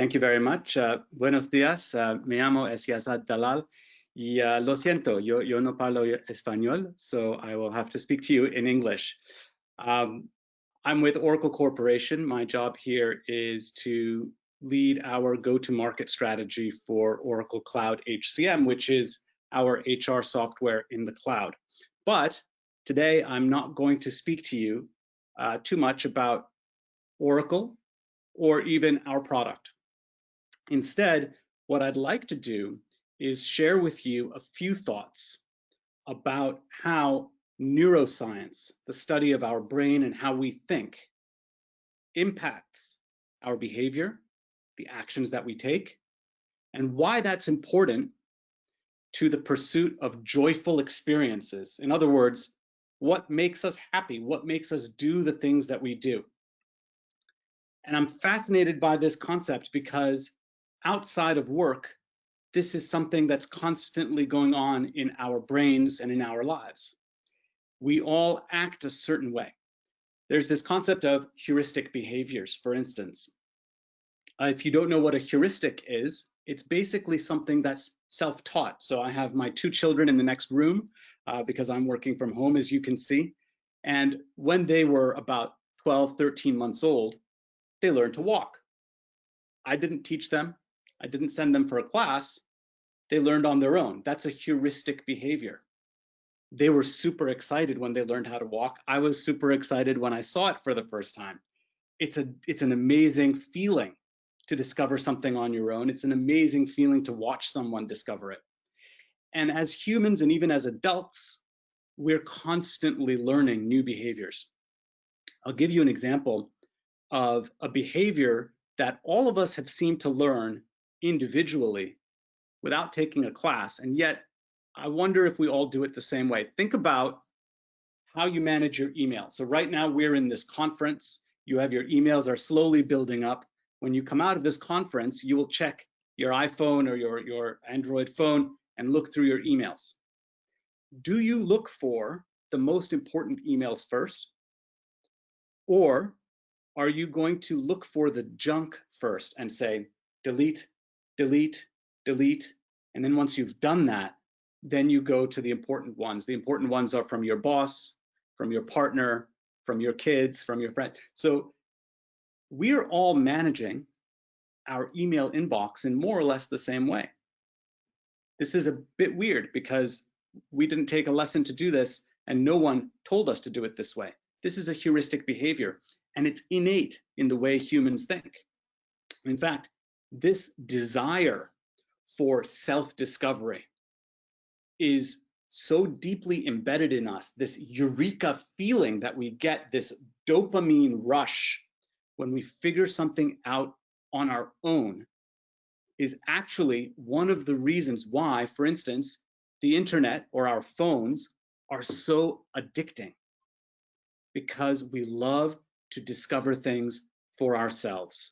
Thank you very much. Buenos días. Me llamo Yazad Dalal. Y lo siento, yo no parlo español, so I will have to speak to you in English. I'm with Oracle Corporation. My job here is to lead our go-to-market strategy for Oracle Cloud HCM, which is our HR software in the cloud. But today, I'm not going to speak to you too much about Oracle or even our product. Instead, what I'd like to do is share with you a few thoughts about how neuroscience, the study of our brain and how we think, impacts our behavior, the actions that we take, and why that's important to the pursuit of joyful experiences. In other words, what makes us happy, what makes us do the things that we do. And I'm fascinated by this concept because outside of work, this is something that's constantly going on in our brains and in our lives. We all act a certain way. There's this concept of heuristic behaviors, for instance. If you don't know what a heuristic is, it's basically something that's self-taught. So I have my two children in the next room because I'm working from home, as you can see. And when they were about 12, 13 months old, they learned to walk. I didn't teach them. I didn't send them for a class. They learned on their own. That's a heuristic behavior. They were super excited when they learned how to walk. I was super excited when I saw it for the first time. It's an amazing feeling to discover something on your own. It's an amazing feeling to watch someone discover it. And as humans and even as adults, we're constantly learning new behaviors. I'll give you an example of a behavior that all of us have seemed to learn individually without taking a class, and yet I wonder if we all do it the same way. Think about how you manage your email. So right now we're in this conference, you have your emails are slowly building up. When you come out of this conference, you will check your iPhone or your Android phone and look through your emails. Do you look for the most important emails first? Or are you going to look for the junk first and say, delete, delete, delete, and then once you've done that, then you go to the important ones. The important ones are from your boss, from your partner, from your kids, from your friend. So we're all managing our email inbox in more or less the same way. This is a bit weird because we didn't take a lesson to do this and no one told us to do it this way. This is a heuristic behavior and it's innate in the way humans think. In fact, this desire for self-discovery is so deeply embedded in us, this eureka feeling that we get, this dopamine rush when we figure something out on our own, is actually one of the reasons why, for instance, the internet or our phones are so addicting, because we love to discover things for ourselves.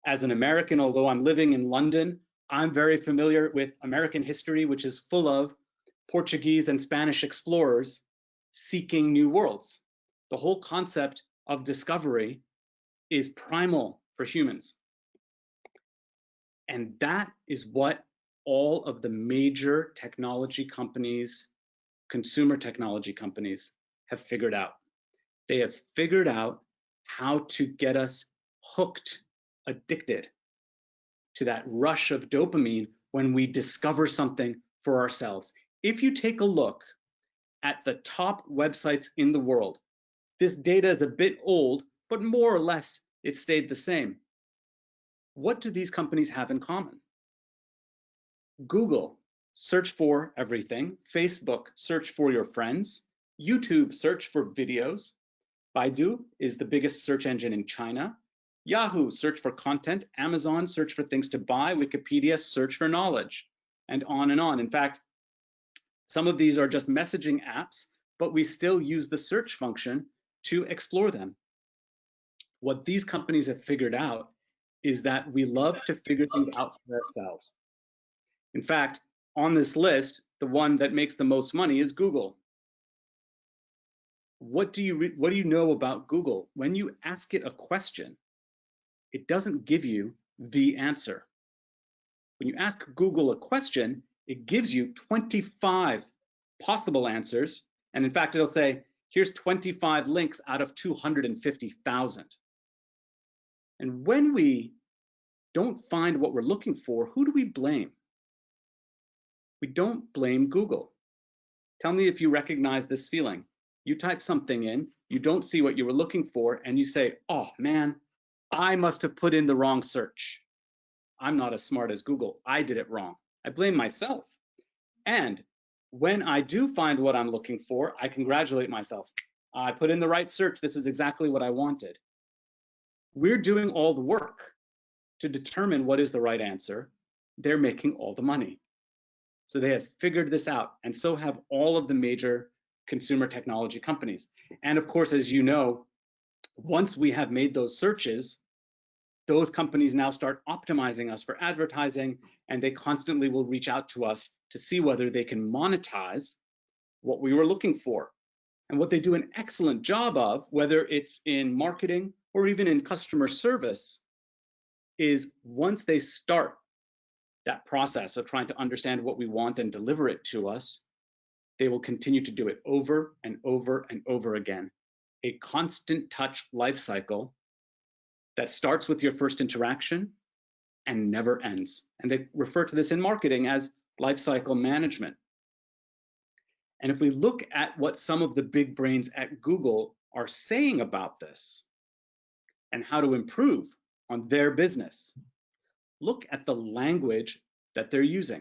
As an American, although I'm living in London, I'm very familiar with American history, which is full of Portuguese and Spanish explorers seeking new worlds. The whole concept of discovery is primal for humans. And that is what all of the major technology companies, consumer technology companies, have figured out. They have figured out how to get us hooked, addicted to that rush of dopamine when we discover something for ourselves. If you take a look at the top websites in the world, this data is a bit old, but more or less it stayed the same. What do these companies have in common? Google, search for everything. Facebook, search for your friends. YouTube, search for videos. Baidu is the biggest search engine in China. Yahoo, search for content. Amazon, search for things to buy. Wikipedia, search for knowledge, and on and on. In fact, some of these are just messaging apps, but we still use the search function to explore them. What these companies have figured out is that we love to figure things out for ourselves. In fact, on this list, the one that makes the most money is Google. What do you know about Google? When you ask it a question, it doesn't give you the answer. When you ask Google a question, it gives you 25 possible answers. And in fact, it'll say, here's 25 links out of 250,000. And when we don't find what we're looking for, who do we blame? We don't blame Google. Tell me if you recognize this feeling. You type something in, you don't see what you were looking for, and you say, oh man, I must have put in the wrong search. I'm not as smart as Google. I did it wrong. I blame myself. And when I do find what I'm looking for, I congratulate myself. I put in the right search. This is exactly what I wanted. We're doing all the work to determine what is the right answer. They're making all the money. So they have figured this out, and so have all of the major consumer technology companies. And of course, as you know, once we have made those searches, those companies now start optimizing us for advertising, and they constantly will reach out to us to see whether they can monetize what we were looking for. And what they do an excellent job of, whether it's in marketing or even in customer service, is once they start that process of trying to understand what we want and deliver it to us, they will continue to do it over and over and over again. A constant touch life cycle that starts with your first interaction and never ends. And they refer to this in marketing as life cycle management. And if we look at what some of the big brains at Google are saying about this and how to improve on their business, look at the language that they're using.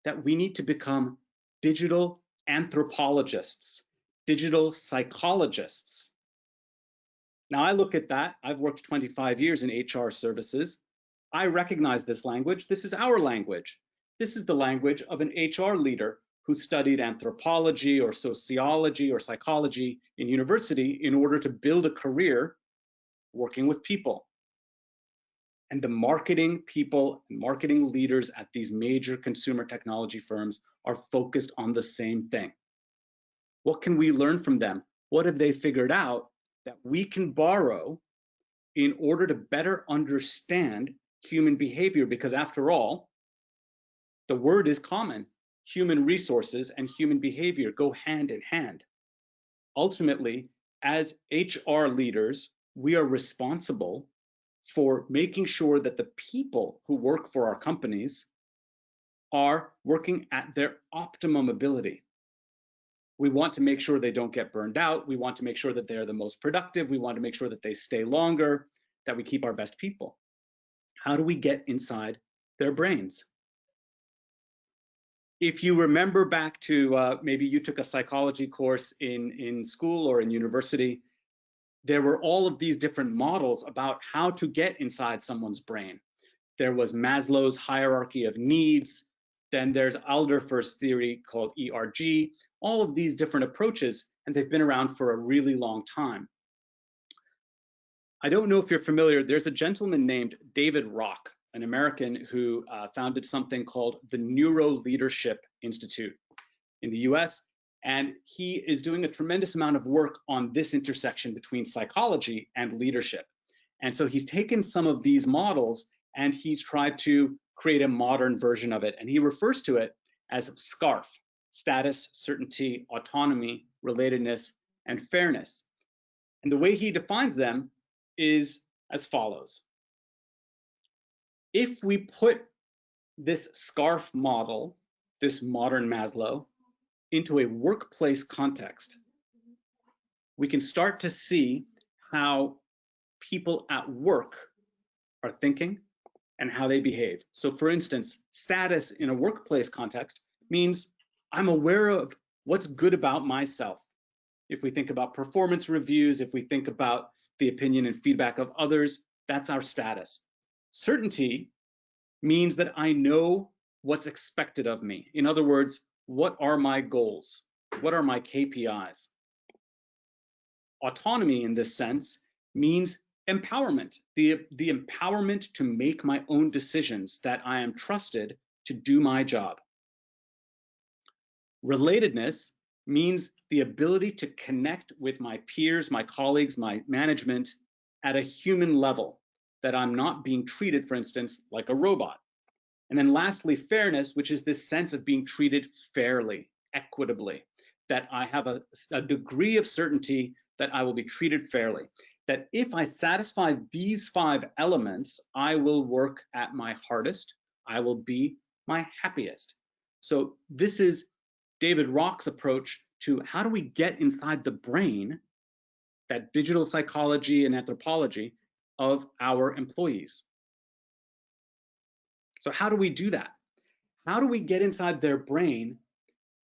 That we need to become digital anthropologists, digital psychologists. Now I look at that, I've worked 25 years in HR services. I recognize this language. This is our language. This is the language of an HR leader who studied anthropology or sociology or psychology in university in order to build a career working with people. And the marketing people and marketing leaders at these major consumer technology firms are focused on the same thing. What can we learn from them? What have they figured out that we can borrow in order to better understand human behavior? Because after all, the word is common. Human resources and human behavior go hand in hand. Ultimately, as HR leaders, we are responsible for making sure that the people who work for our companies are working at their optimum ability. We want to make sure they don't get burned out. We want to make sure that they're the most productive. We want to make sure that they stay longer, that we keep our best people. How do we get inside their brains? If you remember back to maybe you took a psychology course in school or in university, there were all of these different models about how to get inside someone's brain. There was Maslow's hierarchy of needs. Then there's Alderfer's theory called ERG, all of these different approaches, and they've been around for a really long time. I don't know if you're familiar, there's a gentleman named David Rock, an American who founded something called the Neuro Leadership Institute in the US. And he is doing a tremendous amount of work on this intersection between psychology and leadership. And so he's taken some of these models and he's tried to create a modern version of it. And he refers to it as SCARF: status, certainty, autonomy, relatedness, and fairness. And the way he defines them is as follows. If we put this SCARF model, this modern Maslow, into a workplace context, we can start to see how people at work are thinking and how they behave. So for instance, status in a workplace context means I'm aware of what's good about myself. If we think about performance reviews, if we think about the opinion and feedback of others, that's our status. Certainty means that I know what's expected of me. In other words, what are my goals? What are my KPIs? Autonomy in this sense means empowerment, the empowerment to make my own decisions, that I am trusted to do my job. Relatedness means the ability to connect with my peers, my colleagues, my management at a human level. that I'm not being treated, for instance, like a robot. And then lastly, fairness, which is this sense of being treated fairly, equitably, that I have a degree of certainty that I will be treated fairly, that if I satisfy these 5 elements, I will work at my hardest, I will be my happiest. So this is David Rock's approach to how do we get inside the brain, that digital psychology and anthropology of our employees. So how do we do that? How do we get inside their brain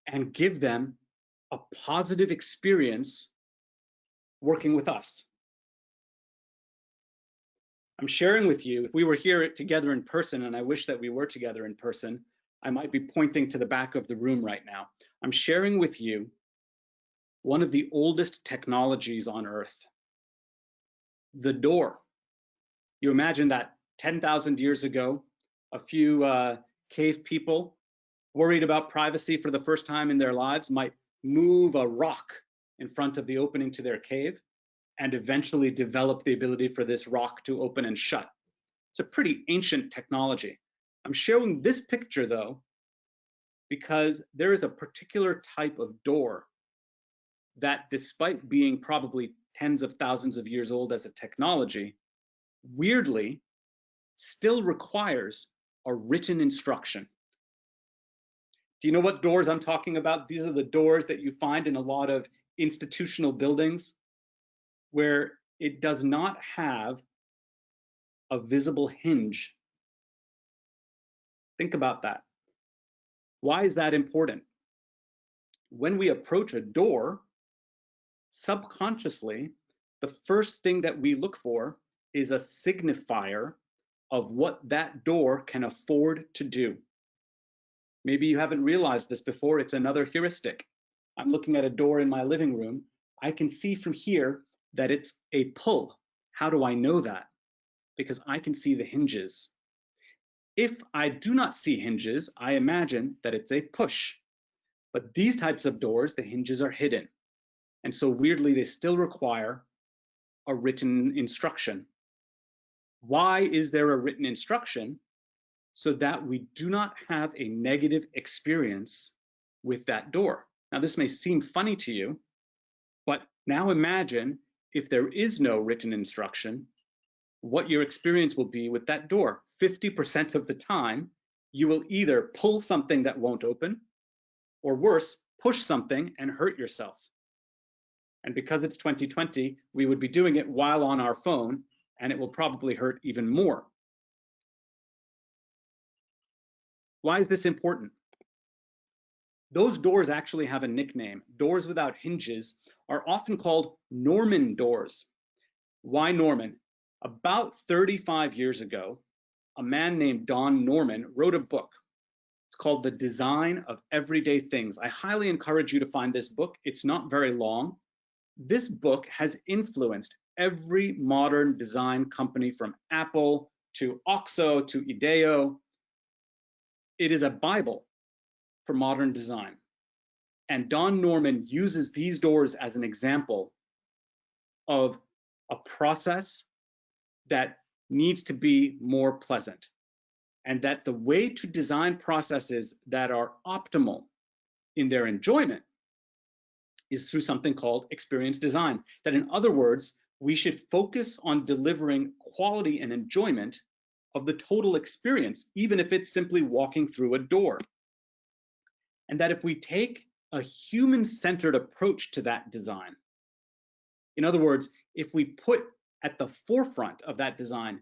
and give them a positive experience working with us? I'm sharing with you, if we were here together in person, and I wish that we were together in person, I might be pointing to the back of the room right now. I'm sharing with you one of the oldest technologies on Earth, the door. You imagine that 10,000 years ago, a few cave people worried about privacy for the first time in their lives might move a rock in front of the opening to their cave and eventually develop the ability for this rock to open and shut. It's a pretty ancient technology. I'm showing this picture though, because there is a particular type of door that, despite being probably tens of thousands of years old as a technology, weirdly still requires a written instruction. Do you know what doors I'm talking about? These are the doors that you find in a lot of institutional buildings where it does not have a visible hinge. Think about that. Why is that important? When we approach a door, subconsciously, the first thing that we look for is a signifier of what that door can afford to do. Maybe you haven't realized this before. It's another heuristic. I'm looking at a door in my living room. I can see from here that it's a pull. How do I know that? Because I can see the hinges. If I do not see hinges, I imagine that it's a push. But these types of doors, the hinges are hidden. And so weirdly, they still require a written instruction. Why is there a written instruction? So that we do not have a negative experience with that door. Now, this may seem funny to you, but now imagine if there is no written instruction, what your experience will be with that door. 50% of the time, you will either pull something that won't open, or worse, push something and hurt yourself. And because it's 2020, we would be doing it while on our phone, and it will probably hurt even more. Why is this important? Those doors actually have a nickname. Doors without hinges are often called Norman doors. Why Norman? About 35 years ago, a man named Don Norman wrote a book. It's called The Design of Everyday Things. I highly encourage you to find this book. It's not very long. This book has influenced every modern design company from Apple to Oxo to Ideo. It is a Bible for modern design. And Don Norman uses these doors as an example of a process that needs to be more pleasant, and that the way to design processes that are optimal in their enjoyment is through something called experience design. That, in other words, we should focus on delivering quality and enjoyment of the total experience, even if it's simply walking through a door. And that if we take a human-centered approach to that design, in other words, if we put at the forefront of that design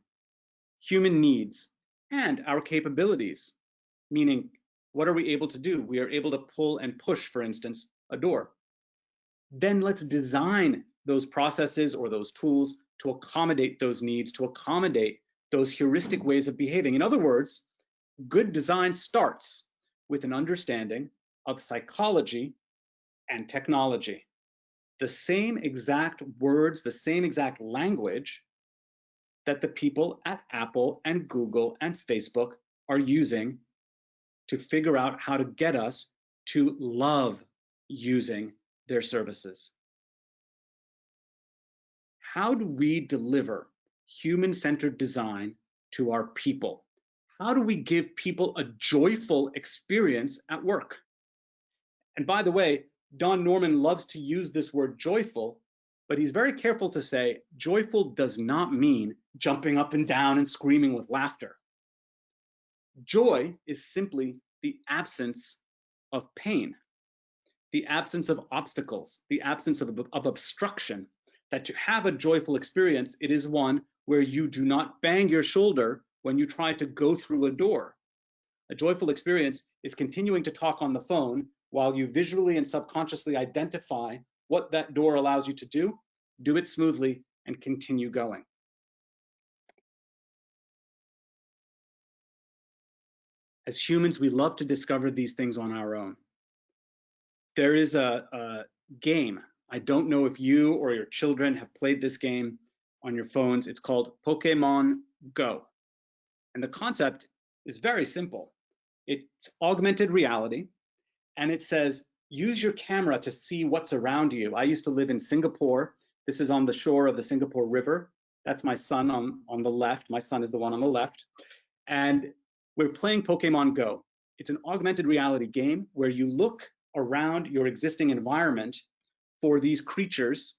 human needs and our capabilities, meaning what are we able to do? We are able to pull and push, for instance, a door. Then let's design those processes or those tools to accommodate those needs, to accommodate those heuristic ways of behaving. In other words, good design starts with an understanding of psychology and technology. The same exact words, the same exact language that the people at Apple and Google and Facebook are using to figure out how to get us to love using their services. How do we deliver human-centered design to our people. How do we give people a joyful experience at work? And by the way, Don Norman loves to use this word joyful, but he's very careful to say joyful does not mean jumping up and down and screaming with laughter. Joy is simply the absence of pain, the absence of obstacles, the absence of obstruction. That to have a joyful experience, it is one where you do not bang your shoulder when you try to go through a door. A joyful experience is continuing to talk on the phone while you visually and subconsciously identify what that door allows you to do it smoothly, and continue going. As humans, we love to discover these things on our own. There is a game. I don't know if you or your children have played this game on your phones. It's called Pokemon Go. And the concept is very simple. It's augmented reality, and it says, use your camera to see what's around you. I used to live in Singapore. This is on the shore of the Singapore River. That's my son on the left. My son is the one on the left. And we're playing Pokemon Go. It's an augmented reality game where you look around your existing environment for these creatures,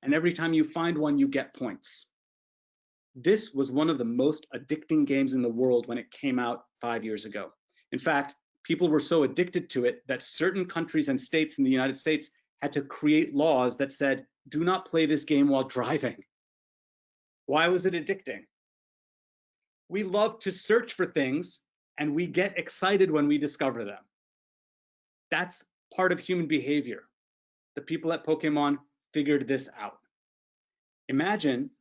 and every time you find one, you get points. This was one of the most addicting games in the world when it came out 5 years ago. In fact, people were so addicted to it that certain countries and states in the United States had to create laws that said, do not play this game while driving. Why was it addicting? We love to search for things, and we get excited when we discover them. That's part of human behavior. The people at Pokemon figured this out. Imagine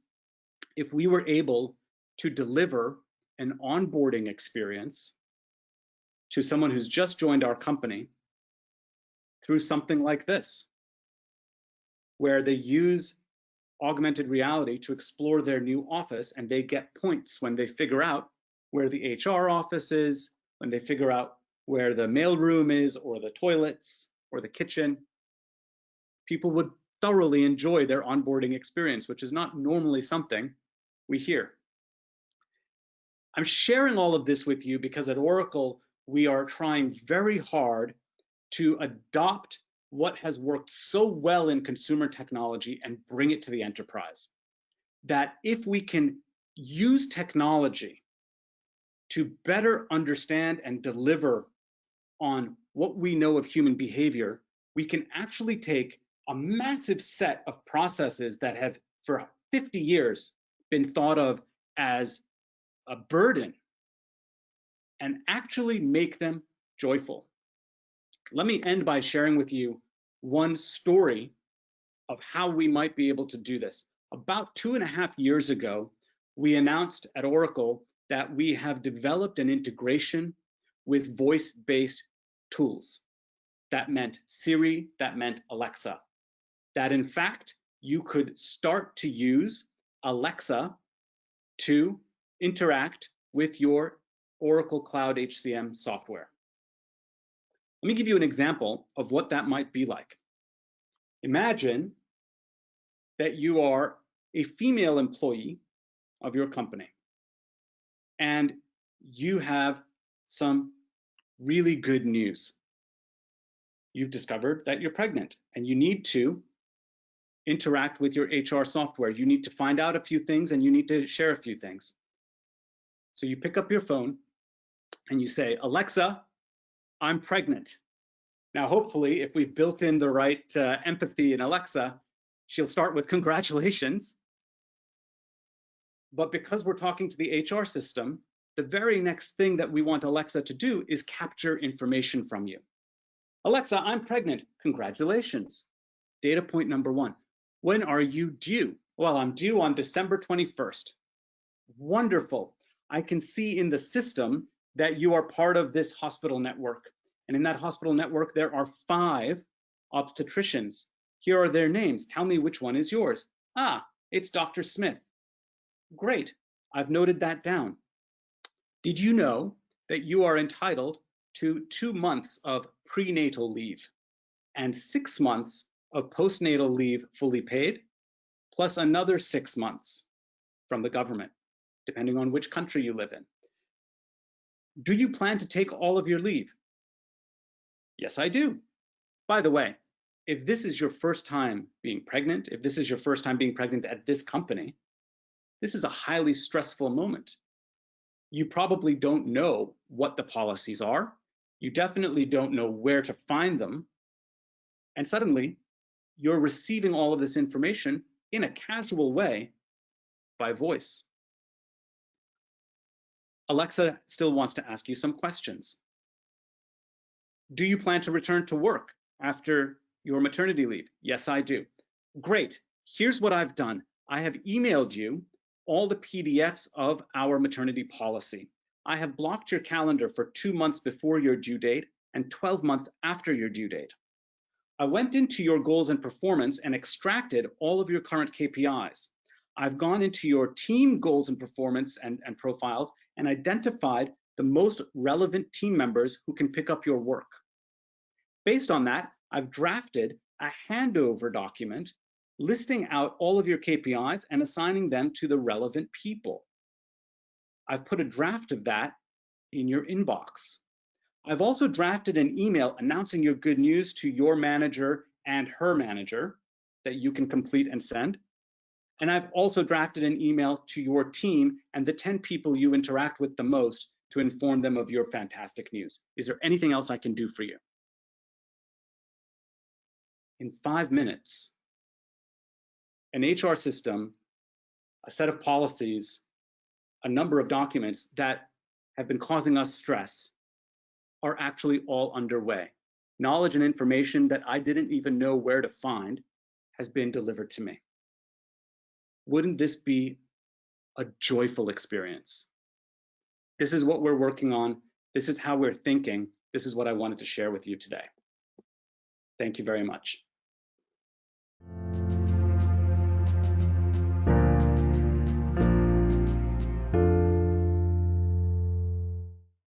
if we were able to deliver an onboarding experience to someone who's just joined our company through something like this, where they use augmented reality to explore their new office, and they get points when they figure out where the HR office is, when they figure out where the mailroom is, or the toilets, or the kitchen. People would thoroughly enjoy their onboarding experience, which is not normally something we hear. I'm sharing all of this with you because at Oracle, we are trying very hard to adopt what has worked so well in consumer technology and bring it to the enterprise. That if we can use technology to better understand and deliver on what we know of human behavior, we can actually take a massive set of processes that have for 50 years been thought of as a burden and actually make them joyful. Let me end by sharing with you one story of how we might be able to do this. About 2.5 years ago, we announced at Oracle that we have developed an integration with voice-based tools. That meant Siri, that meant Alexa. That in fact, you could start to use Alexa to interact with your Oracle Cloud HCM software. Let me give you an example of what that might be like. Imagine that you are a female employee of your company and you have some really good news. You've discovered that you're pregnant and you need to interact with your HR software. You need to find out a few things and you need to share a few things. So you pick up your phone and you say, Alexa, I'm pregnant. Now, hopefully, if we've built in the right empathy in Alexa, she'll start with congratulations. But because we're talking to the HR system, the very next thing that we want Alexa to do is capture information from you. Alexa, I'm pregnant. Congratulations. Data point number 1. When are you due? Well, I'm due on December 21st. Wonderful. I can see in the system that you are part of this hospital network. And in that hospital network, there are 5 obstetricians. Here are their names. Tell me which one is yours. Ah, it's Dr. Smith. Great. I've noted that down. Did you know that you are entitled to 2 months of prenatal leave and 6 months of postnatal leave fully paid, plus another 6 months from the government, depending on which country you live in. Do you plan to take all of your leave? Yes, I do. By the way, if this is your first time being pregnant, if this is your first time being pregnant at this company, this is a highly stressful moment. You probably don't know what the policies are. You definitely don't know where to find them. And suddenly, you're receiving all of this information in a casual way by voice. Alexa still wants to ask you some questions. Do you plan to return to work after your maternity leave? Yes, I do. Great. Here's what I've done. I have emailed you all the PDFs of our maternity policy. I have blocked your calendar for 2 months before your due date and 12 months after your due date. I went into your goals and performance and extracted all of your current KPIs. I've gone into your team goals and performance and profiles and identified the most relevant team members who can pick up your work. Based on that, I've drafted a handover document listing out all of your KPIs and assigning them to the relevant people. I've put a draft of that in your inbox. I've also drafted an email announcing your good news to your manager and her manager that you can complete and send. And I've also drafted an email to your team and the 10 people you interact with the most to inform them of your fantastic news. Is there anything else I can do for you? In 5 minutes, an HR system, a set of policies, a number of documents that have been causing us stress are actually all underway. Knowledge and information that I didn't even know where to find has been delivered to me. Wouldn't this be a joyful experience? This is what we're working on. This is how we're thinking. This is what I wanted to share with you today. Thank you very much.